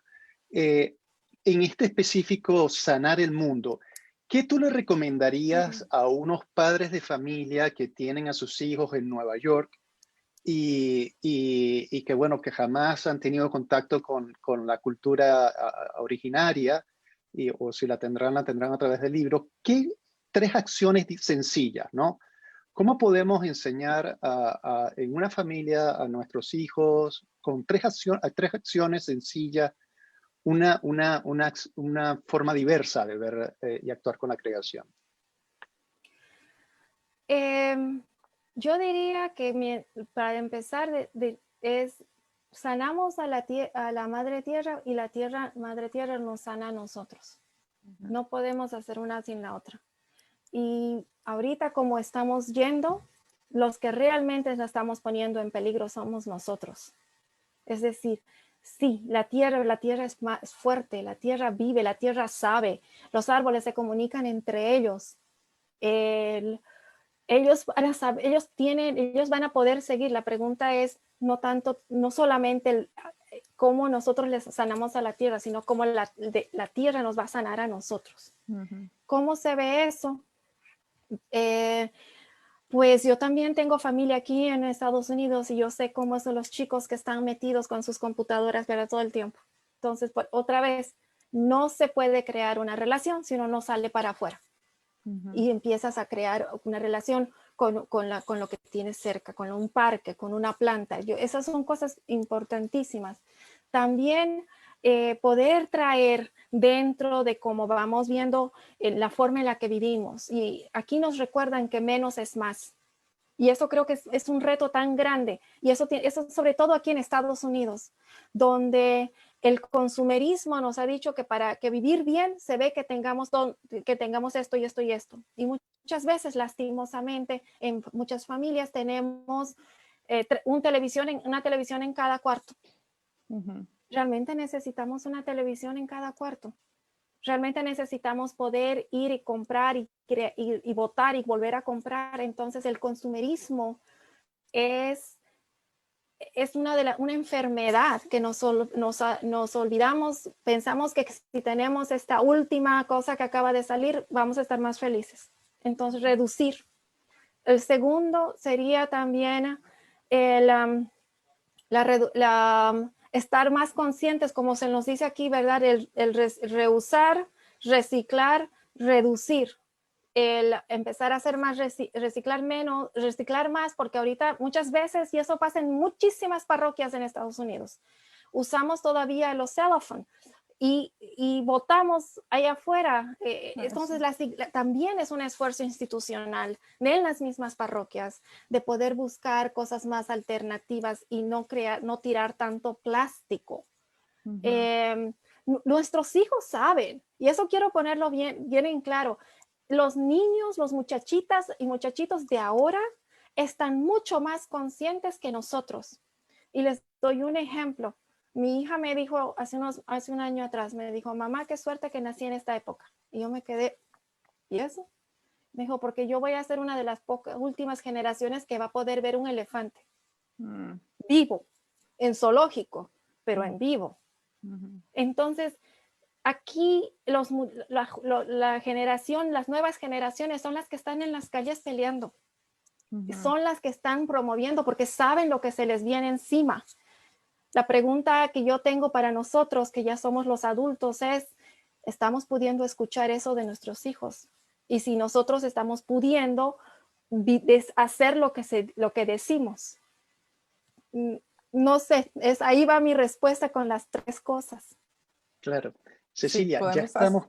En este específico, sanar el mundo, ¿qué tú le recomendarías a unos padres de familia que tienen a sus hijos en Nueva York y que, bueno, que jamás han tenido contacto con la cultura originaria, o si la tendrán a través del libro? ¿Qué tres acciones sencillas, ¿no? ¿Cómo podemos enseñar en una familia a nuestros hijos con tres acciones sencillas una forma diversa de ver y actuar con la creación? Yo diría que para empezar es sanamos a la madre tierra y la madre tierra nos sana a nosotros. No podemos hacer una sin la otra. Y ahorita como estamos yendo, los que realmente la estamos poniendo en peligro somos nosotros. Es decir, sí, la tierra es más fuerte, la tierra vive, la tierra sabe, los árboles se comunican entre ellos. Ellos van a poder seguir. La pregunta es no solamente cómo nosotros les sanamos a la tierra, sino cómo la tierra nos va a sanar a nosotros. ¿Cómo se ve eso? Pues yo también tengo familia aquí en Estados Unidos y yo sé cómo son los chicos que están metidos con sus computadoras, ¿verdad? Todo el tiempo. Entonces, otra vez, no se puede crear una relación si uno no sale para afuera. Y empiezas a crear una relación con lo que tienes cerca, con un parque, con una planta. Esas son cosas importantísimas. También poder traer dentro de cómo vamos viendo la forma en la que vivimos. Y aquí nos recuerdan que menos es más. Y eso creo que es un reto tan grande. Y eso sobre todo aquí en Estados Unidos, donde el consumerismo nos ha dicho que para que vivir bien se ve que tengamos esto y esto y esto. Y muchas veces, lastimosamente, en muchas familias tenemos una televisión en cada cuarto. Realmente necesitamos una televisión en cada cuarto. Realmente necesitamos poder ir y comprar y votar y volver a comprar. Entonces el consumerismo es una enfermedad que nos olvidamos. Pensamos que si tenemos esta última cosa que acaba de salir, vamos a estar más felices. Entonces reducir. El segundo sería también estar más conscientes, como se nos dice aquí, ¿verdad? El reusar, reciclar, reducir. El empezar a hacer más, reciclar menos, reciclar más, porque ahorita muchas veces, y eso pasa en muchísimas parroquias en Estados Unidos, usamos todavía los cellophane y votamos allá afuera. Entonces también es un esfuerzo institucional en las mismas parroquias de poder buscar cosas más alternativas y no tirar tanto plástico. Nuestros hijos saben, y eso quiero ponerlo bien en claro. Los niños, los muchachitas y muchachitos de ahora están mucho más conscientes que nosotros. Y les doy un ejemplo. Mi hija me dijo hace un año atrás, me dijo, mamá, qué suerte que nací en esta época. Y yo me quedé, ¿y eso? Me dijo, porque yo voy a ser una de las últimas generaciones que va a poder ver un elefante vivo, en zoológico, pero en vivo. Entonces, aquí las nuevas generaciones son las que están en las calles peleando. Son las que están promoviendo porque saben lo que se les viene encima. La pregunta que yo tengo para nosotros, que ya somos los adultos, es, ¿estamos pudiendo escuchar eso de nuestros hijos? Y si nosotros estamos pudiendo hacer lo que decimos. No sé, ahí va mi respuesta con las tres cosas. Claro. Cecilia, ya estamos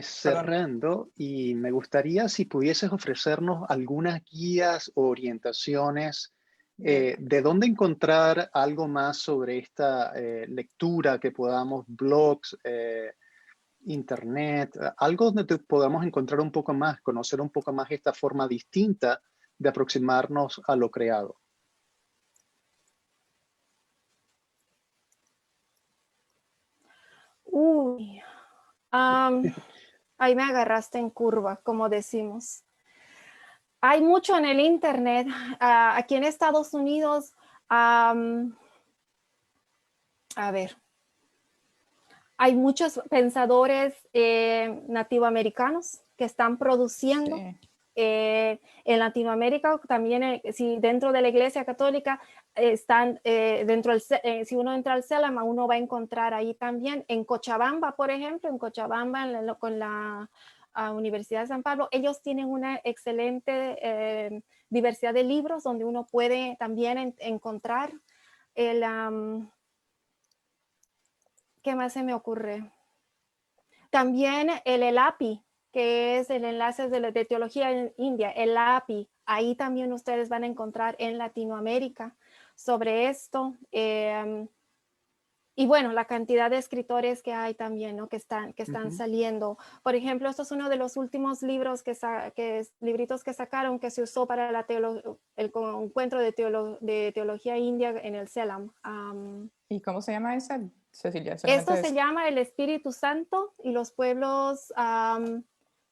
cerrando y me gustaría si pudieses ofrecernos algunas guías o orientaciones de dónde encontrar algo más sobre esta lectura que podamos, blogs, internet, algo donde podamos encontrar un poco más, conocer un poco más esta forma distinta de aproximarnos a lo creado. Uy, Ahí me agarraste en curva, como decimos. Hay mucho en el internet. Aquí en Estados Unidos, a ver, hay muchos pensadores nativoamericanos que están produciendo. Sí. En Latinoamérica también, si dentro de la Iglesia Católica están si uno entra al CELAM, uno va a encontrar ahí también. En Cochabamba, por ejemplo, con la Universidad de San Pablo, ellos tienen una excelente diversidad de libros donde uno puede también encontrar ¿qué más se me ocurre? También el ELAPI, que es el enlace de teología en India, el API. Ahí también ustedes van a encontrar en Latinoamérica sobre esto. Y bueno, la cantidad de escritores que hay también, ¿no? que están saliendo. Por ejemplo, esto es uno de los últimos libros libritos que sacaron que se usó para el encuentro de teología india en el CELAM. ¿Y cómo se llama esa, Cecilia? Esto se llama El Espíritu Santo y los pueblos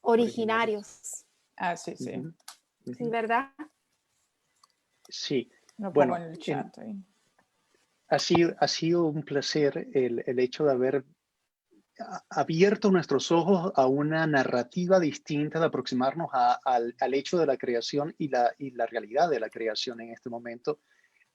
originarios. Ah, sí, sí. Sí, ¿verdad? Sí. Lo pongo Bueno, en el chat ahí. ha sido un placer el hecho de haber abierto nuestros ojos a una narrativa distinta, de aproximarnos al hecho de la creación y la realidad de la creación en este momento.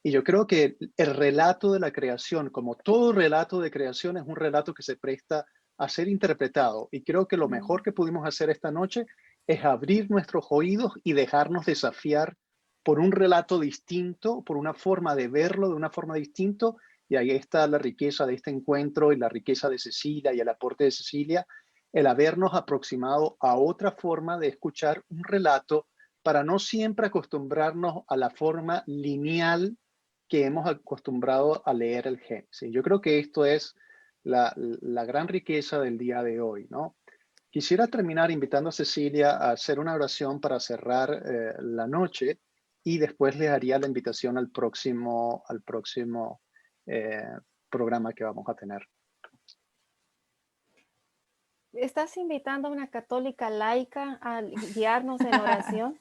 Y yo creo que el relato de la creación, como todo relato de creación, es un relato que se presta a ser interpretado. Y creo que lo mejor que pudimos hacer esta noche es abrir nuestros oídos y dejarnos desafiar por un relato distinto, por una forma de verlo de una forma distinta. Y ahí está la riqueza de este encuentro y la riqueza de Cecilia y el aporte de Cecilia, el habernos aproximado a otra forma de escuchar un relato para no siempre acostumbrarnos a la forma lineal que hemos acostumbrado a leer el Génesis. Yo creo que esto es la gran riqueza del día de hoy, ¿no? Quisiera terminar invitando a Cecilia a hacer una oración para cerrar la noche y después le haría la invitación al próximo programa que vamos a tener. ¿Estás invitando a una católica laica a guiarnos en oración?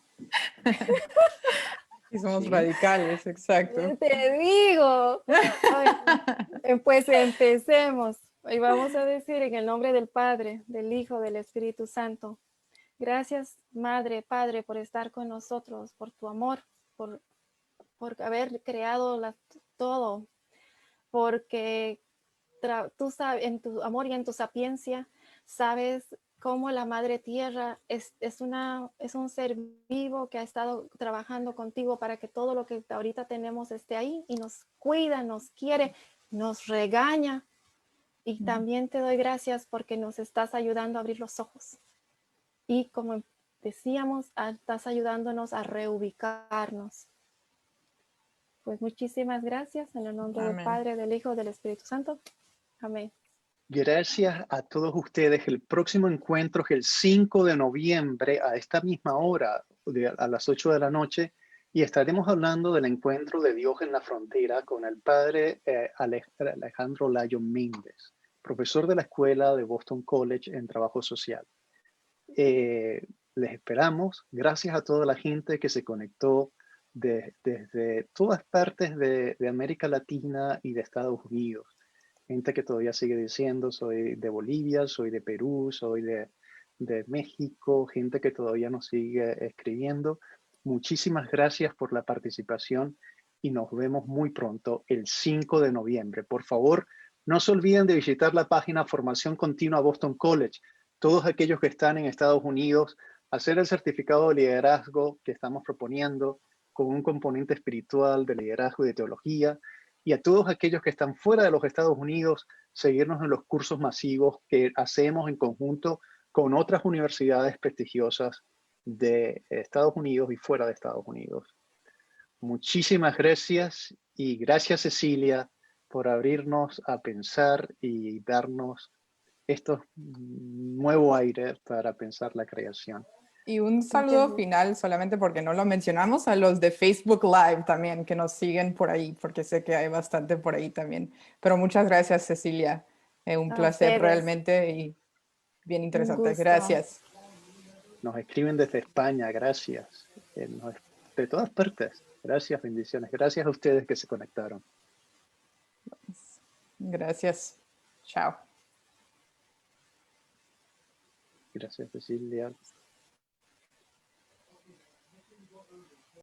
Y somos Sí. radicales, exacto. Te digo. Pues empecemos. Y vamos a decir en el nombre del Padre, del Hijo, del Espíritu Santo. Gracias, Madre, Padre, por estar con nosotros, por tu amor, por haber creado todo, porque tú sabes, en tu amor y en tu sapiencia, sabes cómo la Madre Tierra es un ser vivo que ha estado trabajando contigo para que todo lo que ahorita tenemos esté ahí y nos cuida, nos quiere, nos regaña. Y también te doy gracias porque nos estás ayudando a abrir los ojos. Y como decíamos, estás ayudándonos a reubicarnos. Pues muchísimas gracias en el nombre del Padre, del Hijo, del Espíritu Santo. Amén. Gracias a todos ustedes. El próximo encuentro es el 5 de noviembre a esta misma hora, a las 8 de la noche, y estaremos hablando del encuentro de Dios en la frontera con el padre Alejandro Layo Méndez, profesor de la Escuela de Boston College en Trabajo Social. Les esperamos. Gracias a toda la gente que se conectó desde todas partes de América Latina y de Estados Unidos. Gente que todavía sigue diciendo, soy de Bolivia, soy de Perú, soy de México, gente que todavía nos sigue escribiendo. Muchísimas gracias por la participación y nos vemos muy pronto, el 5 de noviembre. Por favor, no se olviden de visitar la página Formación Continua Boston College. Todos aquellos que están en Estados Unidos, hacer el certificado de liderazgo que estamos proponiendo con un componente espiritual de liderazgo y de teología. Y a todos aquellos que están fuera de los Estados Unidos, seguirnos en los cursos masivos que hacemos en conjunto con otras universidades prestigiosas de Estados Unidos y fuera de Estados Unidos. Muchísimas gracias y gracias, Cecilia, por abrirnos a pensar y darnos estos nuevo aire para pensar la creación. Y un saludo final, solamente porque no lo mencionamos, a los de Facebook Live también, que nos siguen por ahí, porque sé que hay bastante por ahí también. Pero muchas gracias, Cecilia. Un placer realmente y bien interesante. gusto. Gracias. Nos escriben desde España, gracias. De todas partes. Gracias, bendiciones. Gracias a ustedes que se conectaron. Gracias. Chao. Gracias, Cecilia.